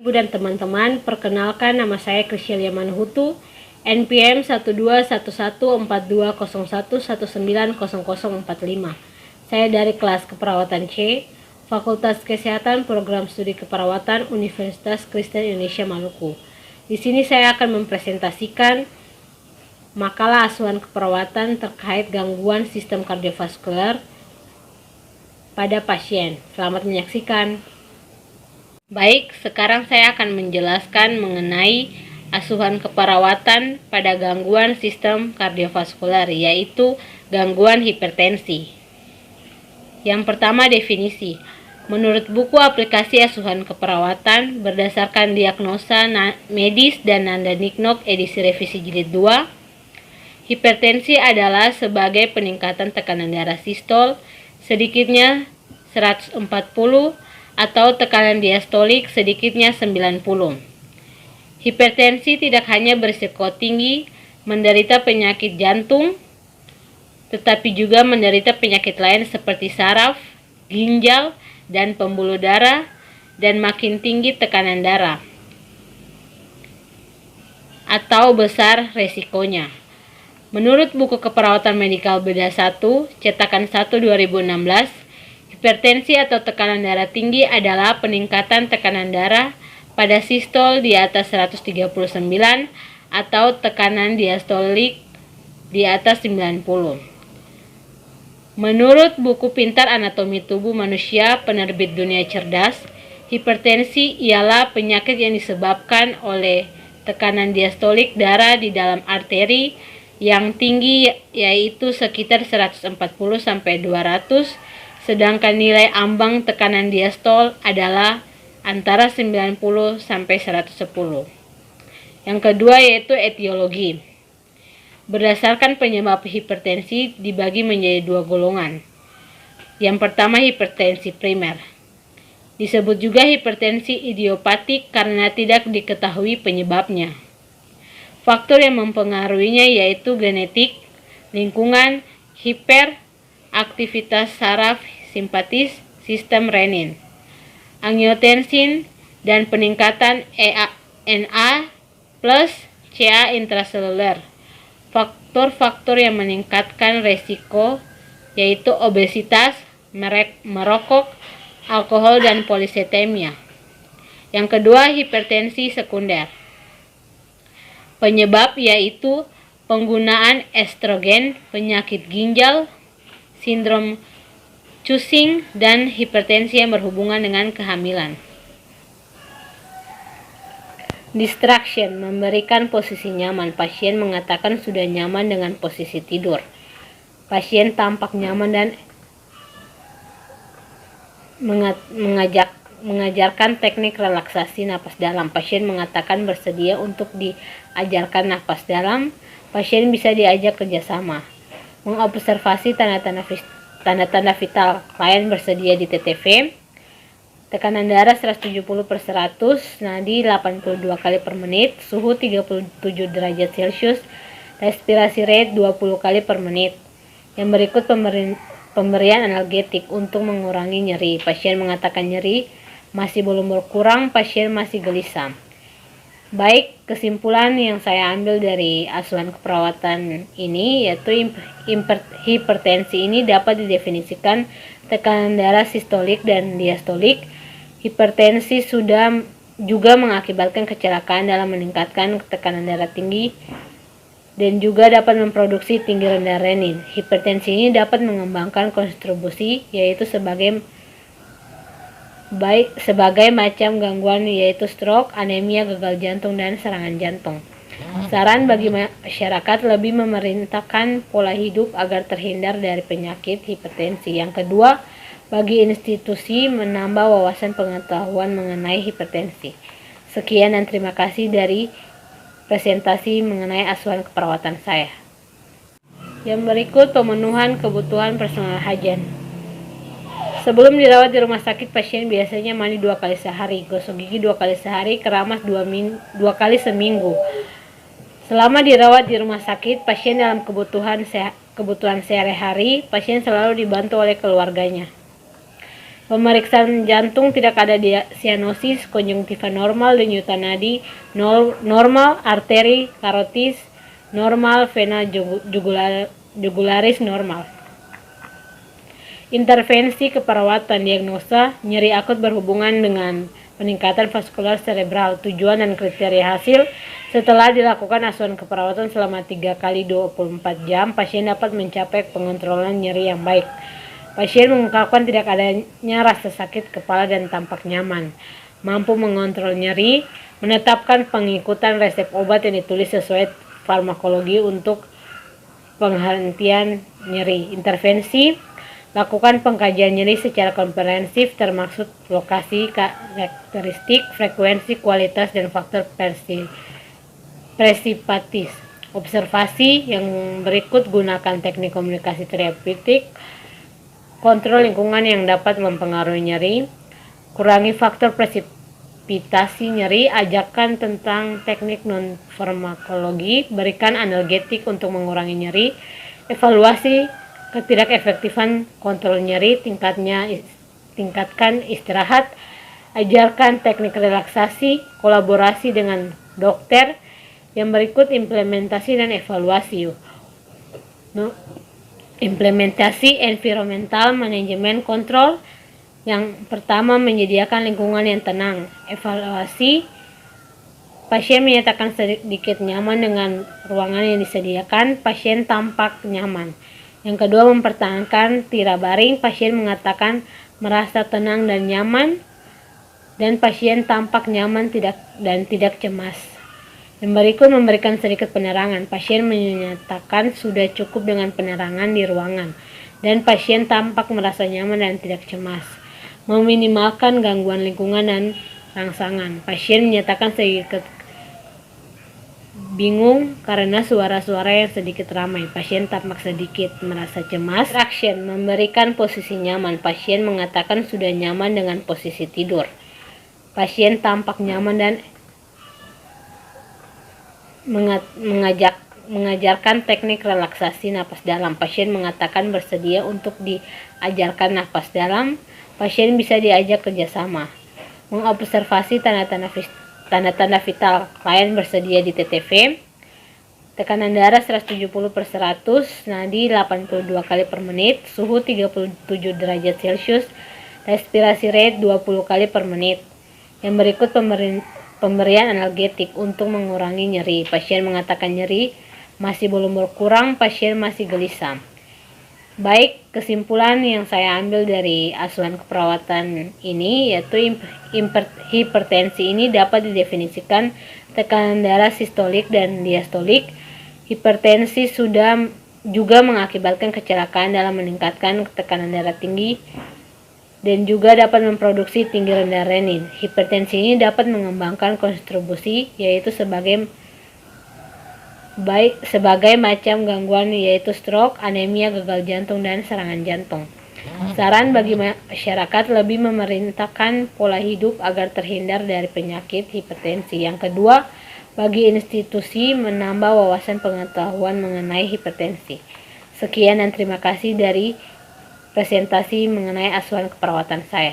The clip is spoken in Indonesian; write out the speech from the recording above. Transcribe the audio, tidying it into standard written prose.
Ibu dan teman-teman, perkenalkan nama saya Krisyelia Manhutu, NPM 121142011900045. Saya dari kelas keperawatan C, Fakultas Kesehatan Program Studi Keperawatan Universitas Kristen Indonesia Maluku. Di sini saya akan mempresentasikan makalah asuhan keperawatan terkait gangguan sistem kardiovaskular pada pasien. Selamat menyaksikan. Baik, sekarang saya akan menjelaskan mengenai asuhan keperawatan pada gangguan sistem kardiovaskular, yaitu gangguan hipertensi. Yang pertama, definisi. Menurut buku aplikasi asuhan keperawatan berdasarkan diagnosa medis dan Nanda Niknok edisi revisi jilid 2, hipertensi adalah sebagai peningkatan tekanan darah sistol sedikitnya 140 atau tekanan diastolik sedikitnya 90. Hipertensi tidak hanya berisiko tinggi menderita penyakit jantung, tetapi juga menderita penyakit lain seperti saraf, ginjal, dan pembuluh darah, dan makin tinggi tekanan darah atau besar resikonya. Menurut buku keperawatan medikal beda 1, cetakan 1 2016, hipertensi atau tekanan darah tinggi adalah peningkatan tekanan darah pada sistol di atas 139 atau tekanan diastolik di atas 90. Menurut buku Pintar Anatomi Tubuh Manusia penerbit Dunia Cerdas, hipertensi ialah penyakit yang disebabkan oleh tekanan diastolik darah di dalam arteri yang tinggi, yaitu sekitar 140 sampai 200, sedangkan nilai ambang tekanan diastol adalah antara 90 sampai 110. Yang kedua yaitu etiologi. Berdasarkan penyebab hipertensi dibagi menjadi dua golongan. Yang pertama, hipertensi primer. Disebut juga hipertensi idiopatik karena tidak diketahui penyebabnya. Faktor yang mempengaruhinya yaitu genetik, lingkungan, aktivitas saraf simpatis, sistem renin, angiotensin, dan peningkatan Na plus Ca intraseluler. Faktor-faktor yang meningkatkan resiko yaitu obesitas, merokok, alkohol, dan polisetemia. Yang kedua, hipertensi sekunder. Penyebab yaitu penggunaan estrogen, penyakit ginjal, sindrom Cushing, dan hipertensi yang berhubungan dengan kehamilan. Distraction, memberikan posisi nyaman. Pasien mengatakan sudah nyaman dengan posisi tidur. Pasien tampak nyaman dan mengajarkan teknik relaksasi napas dalam. Pasien mengatakan bersedia untuk diajarkan napas dalam. Pasien bisa diajak kerjasama. Mengobservasi tanda-tanda vital. Klien bersedia di TTV. Tekanan darah 170/100, nadi 82 kali per menit, suhu 37 derajat Celcius, respirasi rate 20 kali per menit. Yang berikut pemberian analgetik untuk mengurangi nyeri. Pasien mengatakan nyeri masih belum berkurang, pasien masih gelisah. Baik, kesimpulan yang saya ambil dari asuhan keperawatan ini yaitu hipertensi ini dapat didefinisikan tekanan darah sistolik dan diastolik. Hipertensi sudah juga mengakibatkan kecelakaan dalam meningkatkan tekanan darah tinggi dan juga dapat memproduksi tinggi rendah renin. Hipertensi ini dapat mengembangkan kontribusi yaitu sebagai macam gangguan yaitu stroke, anemia, gagal jantung, dan serangan jantung. Saran bagi masyarakat lebih memerintahkan pola hidup agar terhindar dari penyakit hipertensi. Yang kedua, bagi institusi menambah wawasan pengetahuan mengenai hipertensi. Sekian dan terima kasih dari presentasi mengenai asuhan keperawatan saya. Yang berikut pemenuhan kebutuhan personal hygiene. Sebelum dirawat di rumah sakit, pasien biasanya mandi 2 kali sehari, gosok gigi 2 kali sehari, keramas 2 kali seminggu. Selama dirawat di rumah sakit, pasien dalam kebutuhan sehari-hari, pasien selalu dibantu oleh keluarganya. Pemeriksaan jantung tidak ada sianosis, konjungtiva normal, denyutan nadi normal, arteri karotis normal, vena jugularis normal. Intervensi keperawatan diagnosa nyeri akut berhubungan dengan peningkatan vaskular cerebral. Tujuan dan kriteria hasil: setelah dilakukan asuhan keperawatan selama 3 kali 24 jam, pasien dapat mencapai pengontrolan nyeri yang baik. Pasien mengungkapkan tidak adanya rasa sakit kepala dan tampak nyaman, mampu mengontrol nyeri, menetapkan pengikutan resep obat yang ditulis sesuai farmakologi untuk penghentian nyeri. Intervensi: lakukan pengkajian nyeri secara komprehensif termasuk lokasi, karakteristik, frekuensi, kualitas, dan faktor presipitatis. Observasi yang berikut: gunakan teknik komunikasi terapeutik, kontrol lingkungan yang dapat mempengaruhi nyeri, kurangi faktor presipitasi nyeri, ajarkan tentang teknik non-farmakologi, berikan analgetik untuk mengurangi nyeri, evaluasi ketidakefektifan kontrol nyeri, tingkatkan istirahat, ajarkan teknik relaksasi, kolaborasi dengan dokter. Yang berikut implementasi dan evaluasi. Implementasi environmental management control. Yang pertama, menyediakan lingkungan yang tenang. Evaluasi: pasien menyatakan sedikit nyaman dengan ruangan yang disediakan, pasien tampak nyaman. Yang kedua, mempertahankan tira baring, pasien mengatakan merasa tenang dan nyaman, dan pasien tampak nyaman dan tidak cemas. Yang berikut, memberikan sedikit penerangan, pasien menyatakan sudah cukup dengan penerangan di ruangan, dan pasien tampak merasa nyaman dan tidak cemas. Meminimalkan gangguan lingkungan dan rangsangan, pasien menyatakan sedikit bingung karena suara-suara yang sedikit ramai, pasien tampak sedikit merasa cemas. Action: memberikan posisi nyaman, pasien mengatakan sudah nyaman dengan posisi tidur, pasien tampak nyaman dan mengajarkan teknik relaksasi napas dalam, pasien mengatakan bersedia untuk diajarkan napas dalam, pasien bisa diajak kerjasama. Mengobservasi tanda-tanda vital, klien bersedia di TTV, tekanan darah 170/100, nadi 82 kali per menit, suhu 37 derajat Celcius, respirasi rate 20 kali per menit. Yang berikut pemberian analgetik untuk mengurangi nyeri, pasien mengatakan nyeri masih belum berkurang, pasien masih gelisah. Baik, kesimpulan yang saya ambil dari asuhan keperawatan ini yaitu hipertensi ini dapat didefinisikan tekanan darah sistolik dan diastolik. Hipertensi sudah juga mengakibatkan kecelakaan dalam meningkatkan tekanan darah tinggi dan juga dapat memproduksi tinggi rendah renin. Hipertensi ini dapat mengembangkan kontribusi yaitu sebagai macam gangguan yaitu stroke, anemia, gagal jantung, dan serangan jantung. Saran bagi masyarakat: lebih memerintahkan pola hidup agar terhindar dari penyakit hipertensi. Yang kedua, bagi institusi menambah wawasan pengetahuan mengenai hipertensi. Sekian dan terima kasih dari presentasi mengenai asuhan keperawatan saya.